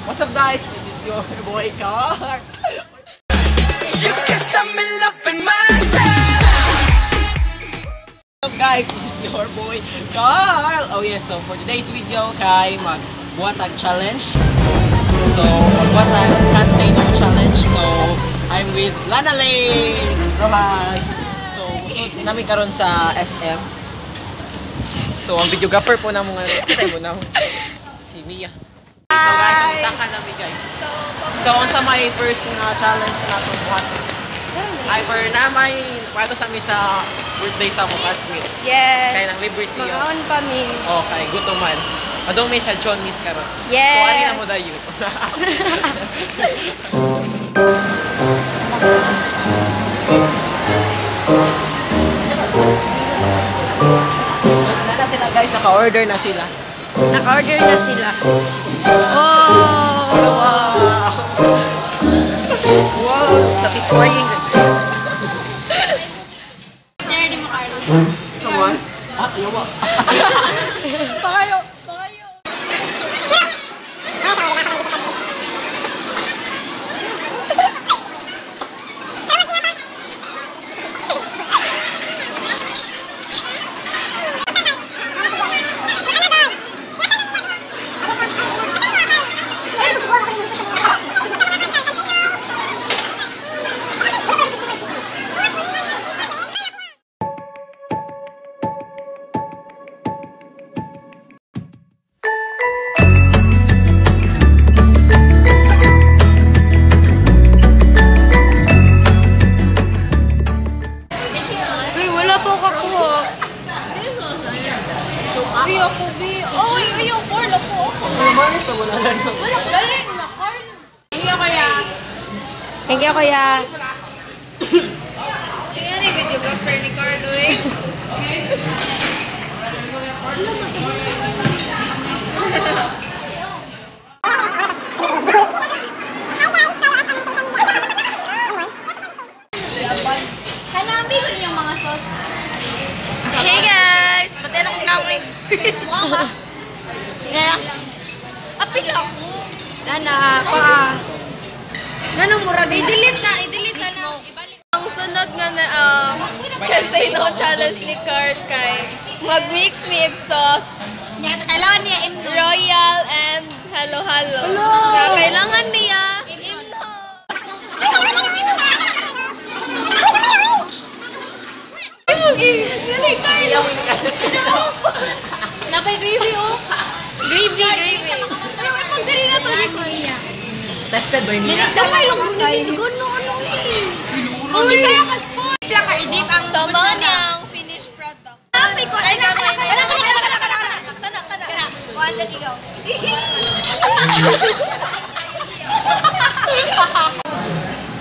What's up guys? This is your boy Carl. You can stop me loving myself. What's up guys? This is your boy Carl. Oh yes, so for today's video kay magbuhatag challenge. So magbuhatag can't say no challenge. So I'm with Lana Lane Rojas. So usod namin karon sa SM. So ang videographer po na mga kita mo na si Mia. So guys, usakan namin guys. So unsa may first na challenge na to buhat? Ay for na may pato sa mi sa birthday sa akong classmates. Yes. Kaya nang libre siya. Magaon pa mi. Okay, gutuman. Adong may sa John Miss karon. Yes. So ani na mo dayon. Na sila guys, naka-order na sila. Naka-order na sila. Oh! Wow! Wow! Satisfying! There di mo, Carlos. Someone? Ah, ayaw mo. Pangayo! Pangayo! Uy, ako, Bi. Uy, yung Carl, ako. Manis na wala lang. Wala, galing na, Carl. Thank you, kuya. Thank you, kuya. Ayan yung videographer ni Carlo, eh. Hanami ko ninyong mga sauce. Hey guys! Pati na kong namri. Mukha ka. Sige. Apil ako. Nana, pa. Nanong murag na. I-delete na. I-delete na na. Ang sunod nga na, kasi no challenge ni Carl kay mag-mix me exhaust. Kailangan niya imno. Royal and halo-halo. Kailangan niya imno. Dali, Carl. Napay gravy, oh. Gravy. Pag-sari na to ni Korea. Tested by Mia. Kamay lang mo na hindi gano'n ano eh. Oh, kaya ka sport. Plaka, i-dip ang sama niyang finished product. Ay, kamay na. Kana. Wanda ikaw.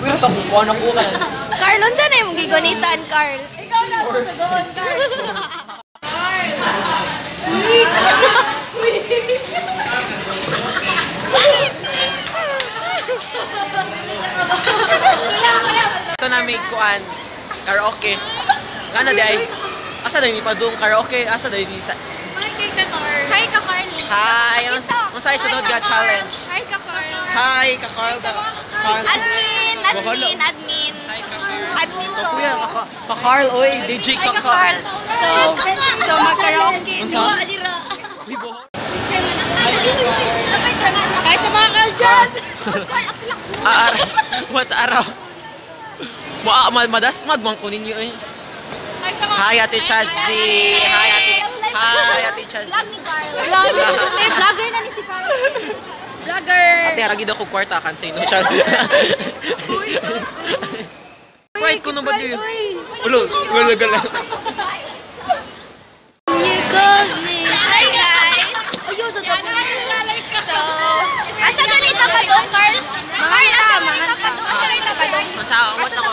Uy, ito bukuha ng ulan. Carl, saan na yung gigonitan, Carl? Ikaw na ako sa doon, Carl. Ito na may kuan, karaoke. Kana di ay, asa na yung ipadong karaoke, asa na yung isa. Hi ka, Carly. Hi! Ang sa isunod nga challenge. Hi ka, Carl. Hi, ka-Carl. Admin. Hi, ka-Carl. Admin to. Kuya, ka-Carl, oy, DJ Hi ka, ka-Carl. Carl. So mag-karaoke. Unsa? Uy, bohol. Hi sa mga Carl dyan. What's araw? Madasmad man ko ninyo eh. Hi, Ate Chazzy. Hi, Ate Chazzy. Vlog ni Carl. Vlogger na ni si Carl. Vlogger. Ate, haragid ako kwarta kan sa ino siya. Wait, kuno ba yun? Ulo, gala. Hi guys. So, asa na ni Tapadong, Carl? Carl, asa na ni Tapadong? Asa na ni Tapadong? What na ko?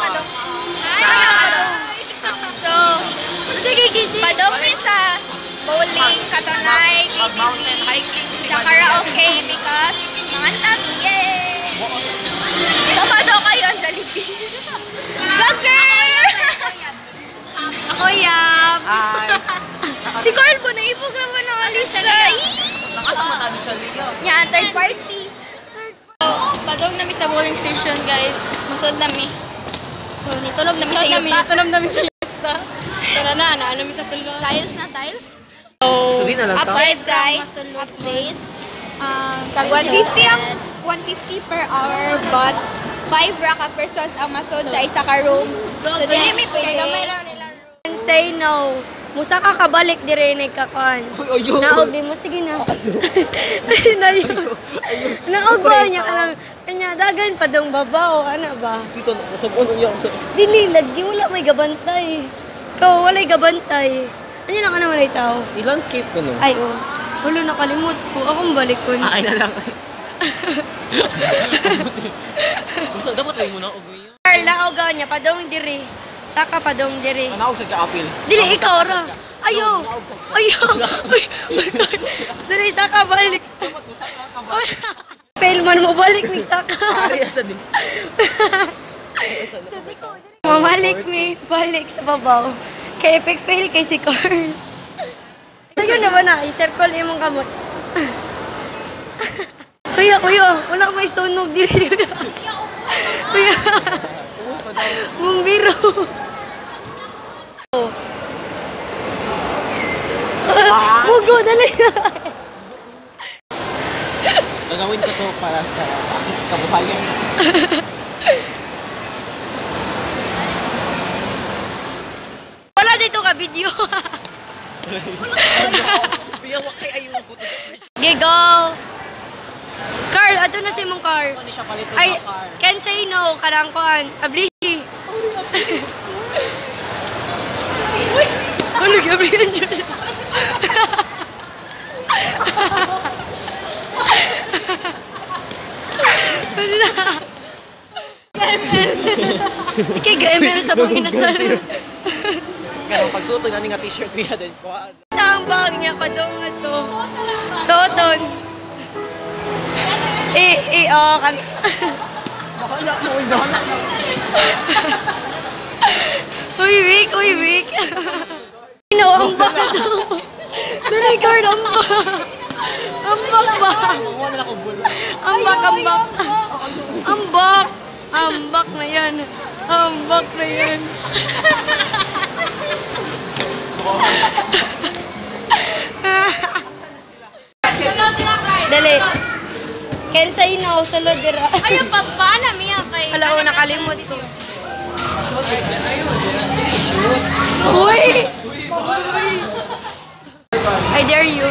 So, padong rin sa bowling, katunay, Mountain KTV, hiking. sa karaoke because mga tami, yay! So, pado kayo ang Jollibee. Vlogger! Ako, Yam! Hi. Si Carl po, naipog naman ng Alisa. Nakasama tayo siya liyo. Yan, third party. Tulog namin sa bowling station, guys. Masod nami. So, nitulog nami sa yuta. Tulog namin sa yuta. Tara na, namin sa sulod. Tiles na tiles. So, di na lang ta. Update guys. Update. Tag 150 ang 150 per hour but 5 ra ka persons ang masod sa isa ka room. So, dili mi pwede. And say no. Musa ka kabalik dire ni kakuan. Naog din mo sige na. Nayo. Naog ba niya ka lang. Kanya dagan pa dong babaw ana ba? Dito sabon niya ako. Dili lagi wala may gabantay. Ikaw walay gabantay. Ano na ka naman ay tao? I-landscape ko no. Ay oh. Hulo nakalimot ko. Akong balik ko. Ay na lang. Gusto dapat way mo na og yun. Carl naog niya pa dong dire. Saka pa dong dire.Anaog sa ka-apil. Dili ikaw ra. Ayo. Ayo. Dili saka balik. Dapat mo saka ka ba? Fail man mo balik mi saka. Ari sa din. Mamalik mi balik sa babaw. Kay epic fail kay si Corn. Ayun naman na, i-circle imong kamot. Kuya, wala may sunog diri. Kuya. Mong biro. Mugo, dali. Gagawin ko to para sa aking kabuhayan. Wala dito ka video. Biyawa kay ayun po. Okay, go. Carl, ato na si mong car. Ano siya palitin Ay, sa car? can say no, karangkuan. Ablihi. Ano, gabrihan nyo siya. Ikay ga-ML sa mga inasal. Kaya pagsuto na nga t-shirt niya din ko. Ang bag niya pa doon nga to. Soton. Oo, kan. Uy, weak. No, ang bak na to. Dali, Carl, ang bak. Ang bak ba? Ang bak na yan. Dali. Can say no, sulod dira. Ayun pa na miya kay. Wala ko nakalimot ko. Uy! I dare you.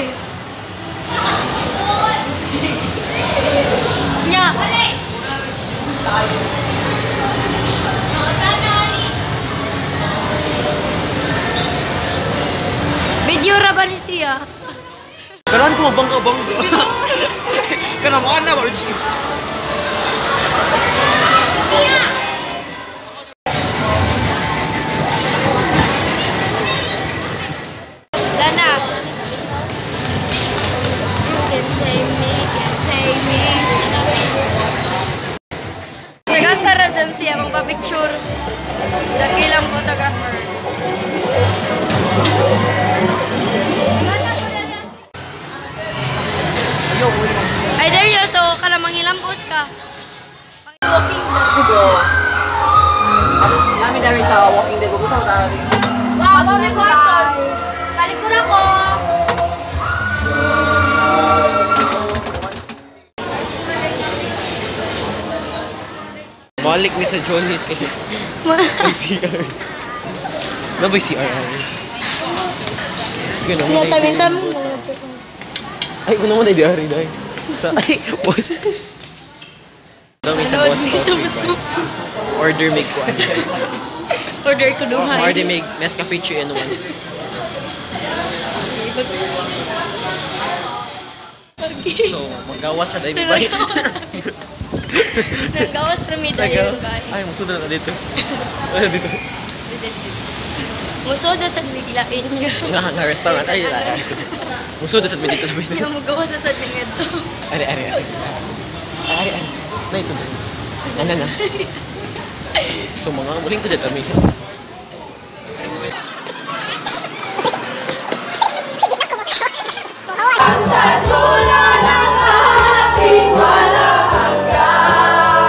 Nya. Video ra ba ni siya? Karan ko mabangga-bangga. Kanamaan na, Margie. Dana. Can say me. Sagasara dun siya, magpa-picture. Dakilang photographer. Ay, there you to. Kala mangilambos ka. Walking Namin na rin sa Walking Dead. Gusto mo tayo rin. Wow, wow, reporter. Balikur ako. Balik mi sa Johnny's kasi. May CR. Na ba CR? Nasabihin sa amin. Ay, una mo na di-ari dahil. Ay, boss. Dami sa boss ko. Order make ko. Order ko duhay. Order make Nescafe in one. So, magawa siya dahil may Nanggawas ramida yun ba? Ay, musunod na dito. Ano dito? Musoda sa biglain niya. Nga restaurant. Ay, musunod sa dito. Hindi mo gawa sa satingan to. Ari. Nice. Ano na? So, mga muling ko dyan kami. Sa tula ng aking walang hanggan.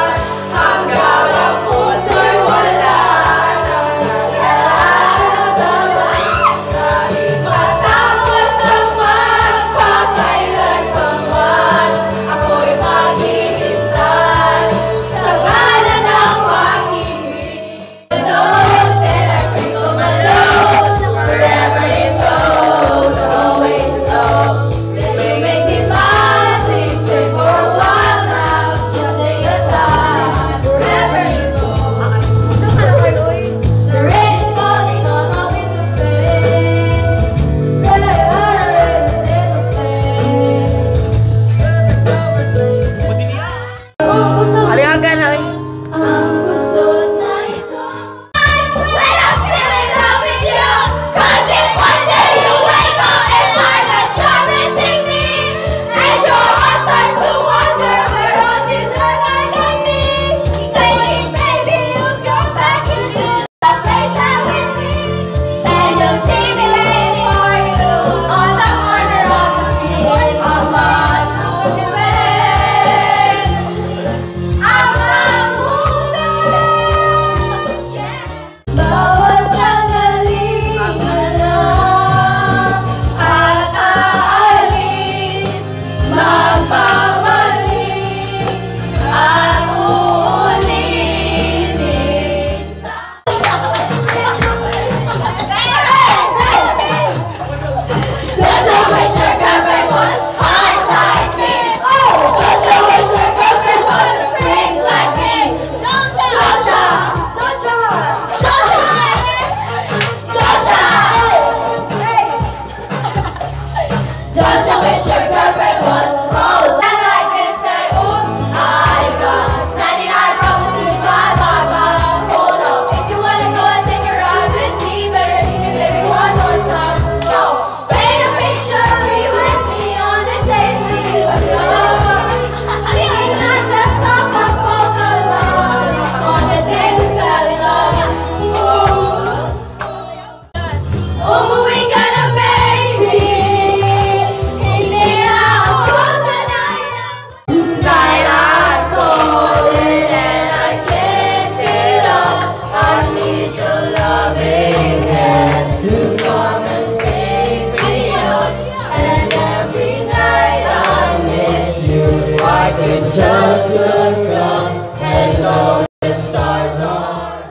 can just look up and know the stars are.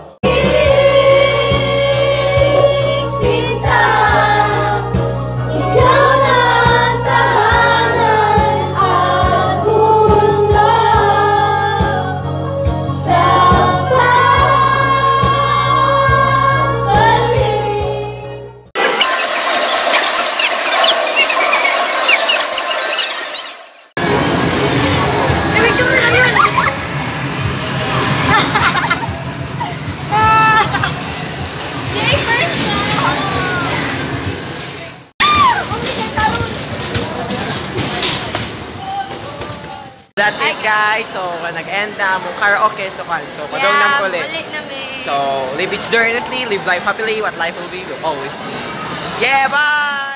Sinta, ikaw na ang tahanan at mundo sa pagbalik. Yay, first na! That's it guys. So nag-end na mong karaoke so padong nam ulit. Ulit namin. So live each day earnestly, live life happily, what life will be will always be. Yeah, bye!